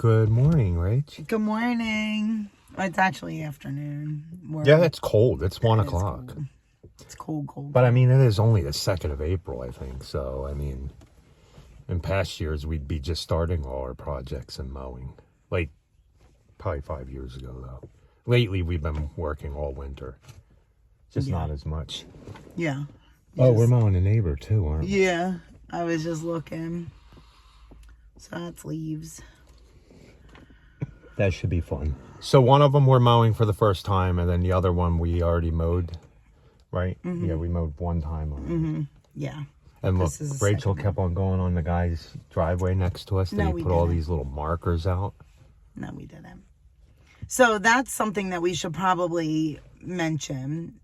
Good morning, Rach. Good morning. Well, it's actually afternoon. Yeah, it's cold. It's 1 o'clock. Cold. It's cold. But I mean, it is only the 2nd of April, I think. So, I mean, in past years, we'd be just starting all our projects in mowing. Like, probably 5 years ago, though. Lately, we've been working all winter. Just not as much. Yeah. Oh, we're mowing a neighbor, too, aren't we? Yeah. I was just looking. So that's leaves. That should be fun. So one of them we're mowing for the first time, and then the other one we already mowed, right? Mm-hmm. Yeah, we mowed one time already. Mm-hmm. Yeah. And look, Rachel kept on going on the guy's driveway next to us. They put all these little markers out. No, we didn't. So that's something that we should probably mention.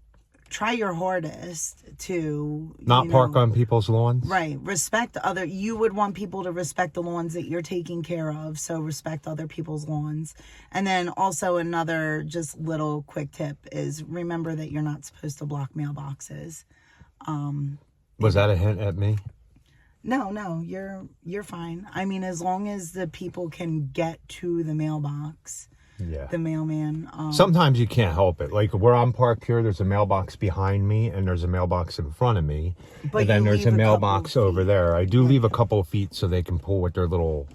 Try your hardest to not park on people's lawns. Right. You would want people to respect the lawns that you're taking care of. So respect other people's lawns. And then also another just little quick tip is remember that you're not supposed to block mailboxes. Was that a hint at me? No, you're fine. I mean, as long as the people can get to the mailbox. Yeah. The mailman. Sometimes you can't help it. Like where I'm parked here, there's a mailbox behind me and there's a mailbox in front of me. But and then there's a mailbox over there. I do leave a couple of feet so they can pull with their little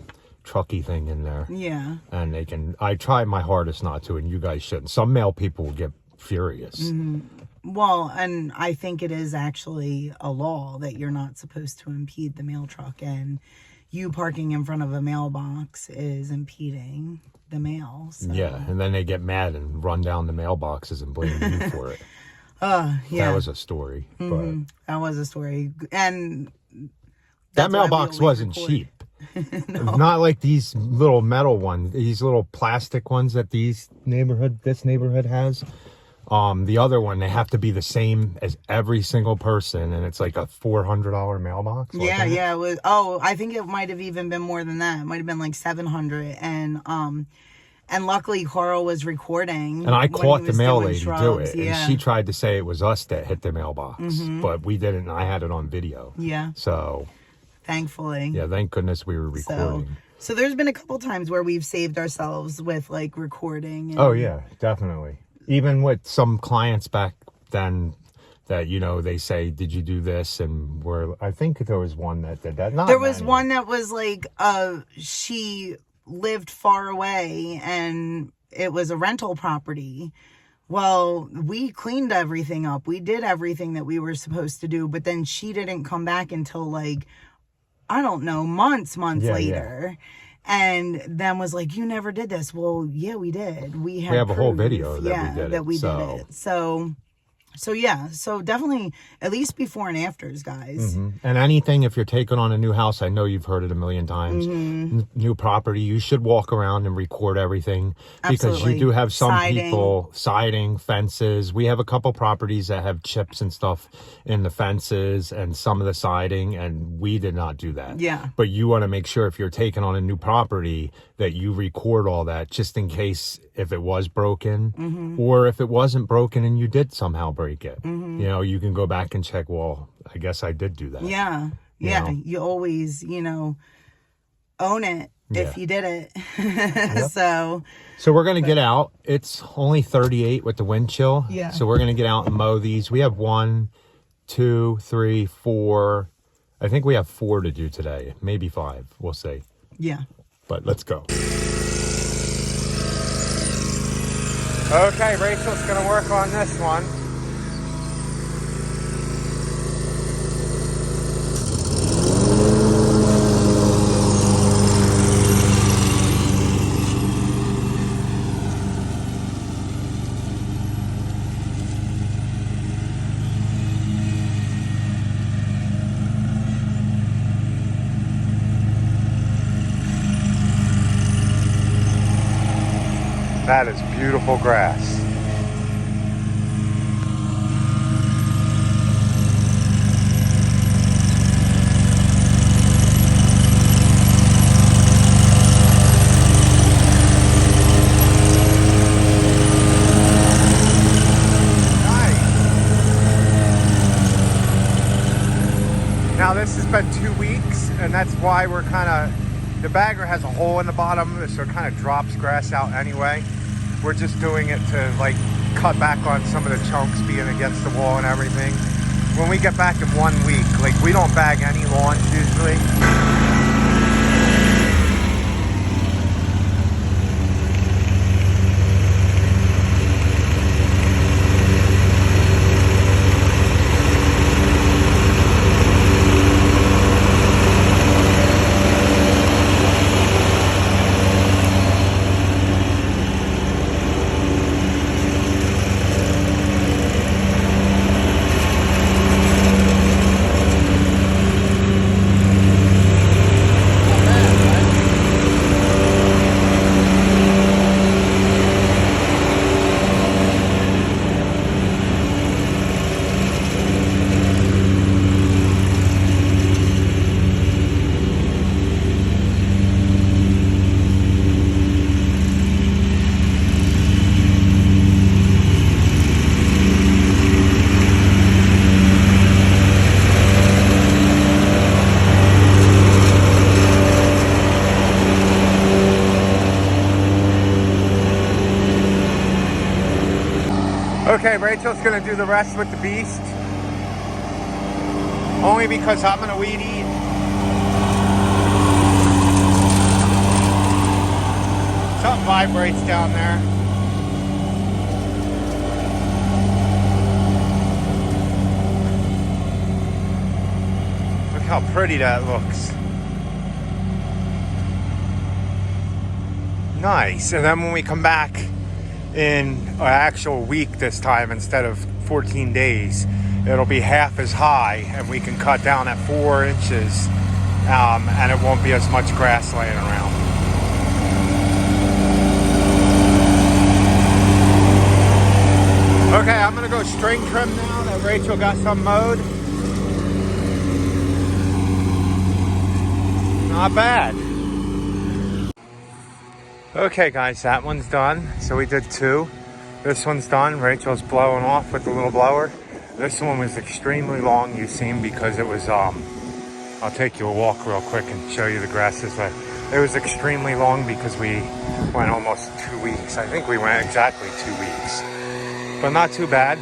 trucky thing in there. Yeah. And I try my hardest not to, and you guys shouldn't. Some mail people will get furious. Mm-hmm. Well, and I think it is actually a law that you're not supposed to impede the mail truck, and you parking in front of a mailbox is impeding the mail. So. Yeah, and then they get mad and run down the mailboxes and blame you for it. Yeah. That was a story. Mm-hmm. But that was a story. And that mailbox wasn't cheap. No. Not like these little metal ones, these little plastic ones that this neighborhood has. The other one, they have to be the same as every single person, and it's like a $400 mailbox. Yeah, it was. I think it might have even been more than that. It might have been like $700, and luckily Carl was recording. And I caught the mail lady do it, and she tried to say it was us that hit the mailbox, but we didn't. I had it on video. Yeah. So. Thankfully. Yeah, thank goodness we were recording. So there's been a couple times where we've saved ourselves with like recording. And... Oh yeah, definitely. Even with some clients back then that, they say, did you do this? And I think there was one that did that. There was one that was like, she lived far away and it was a rental property. Well, we cleaned everything up. We did everything that we were supposed to do. But then she didn't come back until like, I don't know, months later. Yeah. And then was like, you never did this. Well, yeah, we did. We have a whole video that we did it. So yeah. So definitely at least before and afters, guys. Mm-hmm. And anything, if you're taking on a new house, I know you've heard it a million times. Mm-hmm. New property, you should walk around and record everything. Absolutely. Because you do have some people, siding, fences. We have a couple properties that have chips and stuff in the fences and some of the siding, and we did not do that. Yeah. But you want to make sure if you're taking on a new property that you record all that just in case if it was broken or if it wasn't broken and you did somehow break it. Mm-hmm. You can go back and check, well, I guess I did do that. Yeah. You always, own it if you did it. Yep. So we're going to get out. It's only 38 with the wind chill. Yeah. So we're going to get out and mow these. We have 1, 2, 3, 4. I think we have 4 to do today. Maybe 5. We'll see. Yeah. But let's go. Okay, Rachel's going to work on this one. That is beautiful grass. Now this has been 2 weeks, and that's why we're kind of the bagger has a hole in the bottom, so it kind of drops grass out anyway. We're just doing it to like cut back on some of the chunks being against the wall and everything. When we get back in 1 week, like we don't bag any lawns usually. Okay, Rachel's gonna do the rest with the beast. Only because I'm gonna weed eat. Something vibrates down there. Look how pretty that looks. Nice. And then when we come back in an actual week this time, instead of 14 days, it'll be half as high and we can cut down at 4 inches and it won't be as much grass laying around. Okay, I'm gonna go string trim now that Rachel got some mowed. Not bad. Okay guys, that one's done. So we did 2. This one's done. Rachel's blowing off with the little blower. This one was extremely long, you seen, because it was, I'll take you a walk real quick and show you the grasses. But it was extremely long because we went almost 2 weeks. I think we went exactly 2 weeks, but not too bad.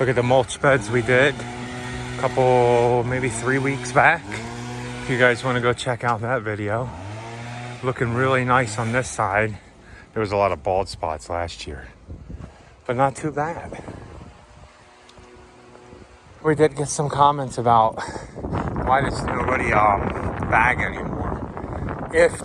Look at the mulch beds we did. Couple, maybe 3 weeks back. If you guys want to go check out that video. Looking really nice on this side. There was a lot of bald spots last year, but not too bad. We did get some comments about why does nobody bag anymore. If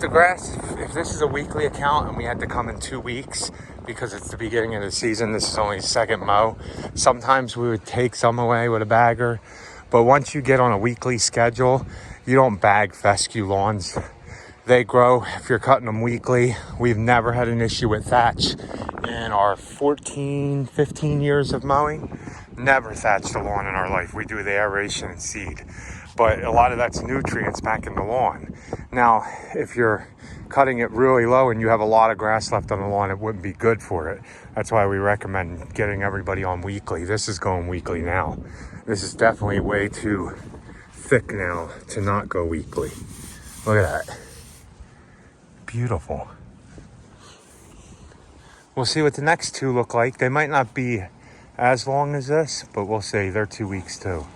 this is a weekly account and we had to come in 2 weeks because it's the beginning of the season, this is only the second mow, sometimes we would take some away with a bagger. But once you get on a weekly schedule, you don't bag fescue lawns. They grow if you're cutting them weekly. We've never had an issue with thatch in our 14, 15 years of mowing. Never thatched a lawn in our life. We do the aeration and seed. But a lot of that's nutrients back in the lawn. Now, if you're cutting it really low and you have a lot of grass left on the lawn, it wouldn't be good for it. That's why we recommend getting everybody on weekly. This is going weekly now. This is definitely way too thick now to not go weekly. Look at that. Beautiful. We'll see what the next 2 look like. They might not be as long as this, but we'll see. They're 2 weeks too.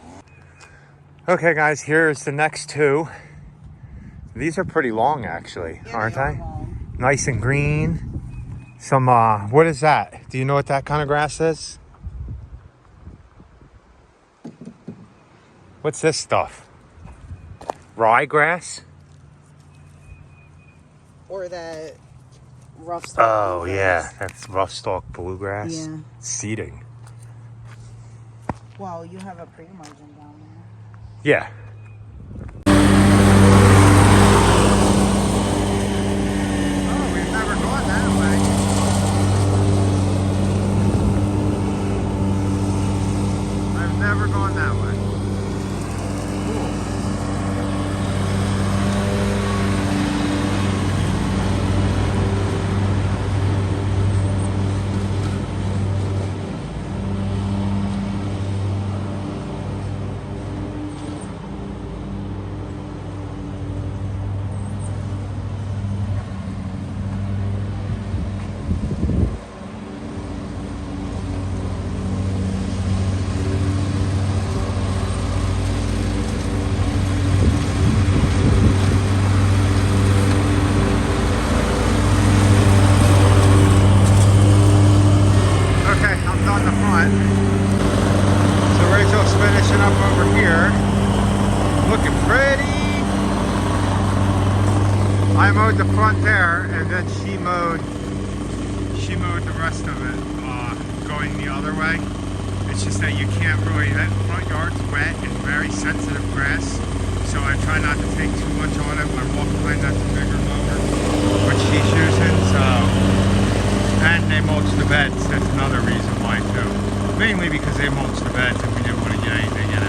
Okay guys, here's the next 2. These are pretty long actually, yeah, aren't they? Nice and green. Some, what is that? Do you know what that kind of grass is? What's this stuff? Ryegrass? Or that rough stalk bluegrass. Yeah, that's rough stalk bluegrass. Yeah. Seeding. Well, you have a pre-margin down there. Yeah. Oh, we've never gone that way. I've never gone that way. looking pretty. I mowed the front there, and then she mowed the rest of it, going the other way. It's just that you can't really, that front yard's wet and very sensitive grass, so I try not to take too much on it. I walk behind that bigger mower, which she's using, so. And they mulch the beds, that's another reason why too. Mainly because they mulch the beds and we didn't want to get anything in it.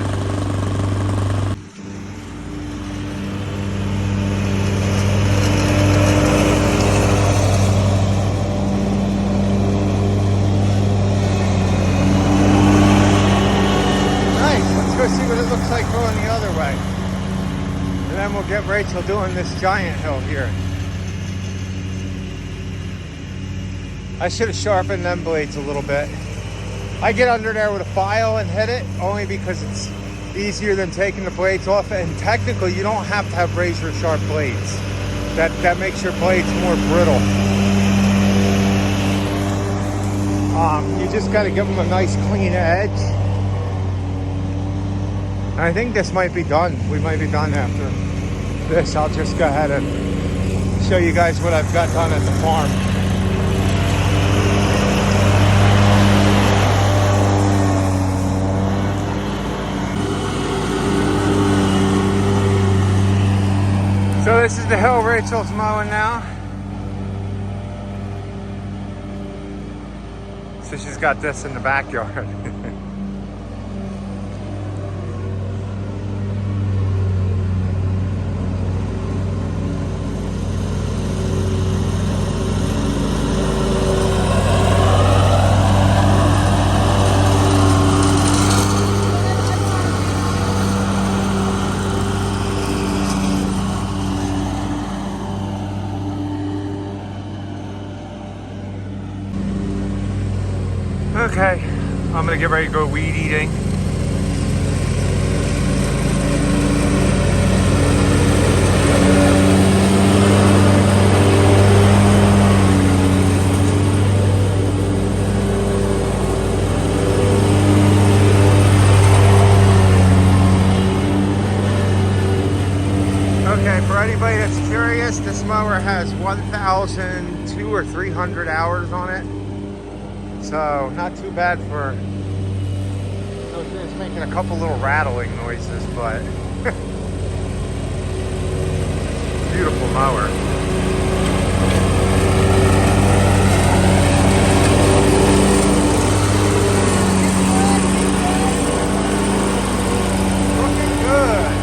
See what it looks like going the other way, and then we'll get Rachel doing this giant hill here. I should have sharpened them blades a little bit. I get under there with a file and hit it only because it's easier than taking the blades off, and technically you don't have to have razor sharp blades. That makes your blades more brittle. You just got to give them a nice clean edge. I think this might be done. We might be done after this. I'll just go ahead and show you guys what I've got done at the farm. So this is the hill Rachel's mowing now. So she's got this in the backyard. Okay, I'm gonna get ready to go weed eating. Okay, for anybody that's curious, this mower has 1,200 or 300 hours on it. So not too bad for, it's making a couple little rattling noises, but beautiful mower. Looking good.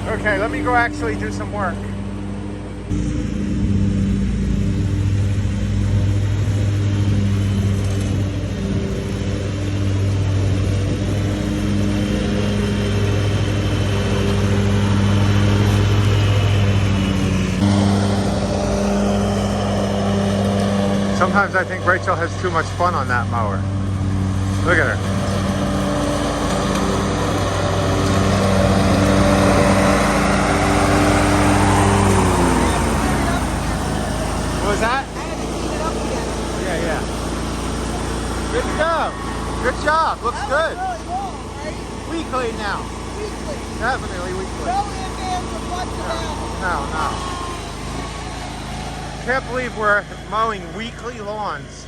Okay, let me go actually do some work. Sometimes I think Rachel has too much fun on that mower. Look at her. What was that? I had to clean it up again. Yeah. Good job. Good job. Looks That good. was really long, right? Weekly now. Weekly. Definitely weekly. No ifs, ands, or buts about it. No. Can't believe we're mowing weekly lawns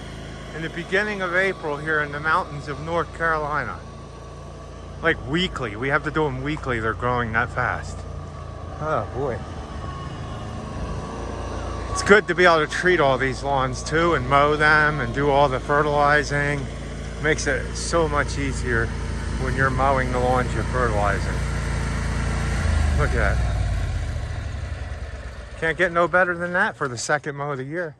in the beginning of April here in the mountains of North Carolina. Like weekly. We have to do them weekly. They're growing that fast. Oh boy. It's good to be able to treat all these lawns too and mow them and do all the fertilizing. Makes it so much easier when you're mowing the lawns you're fertilizing. Look at that. Can't get no better than that for the second mow of the year.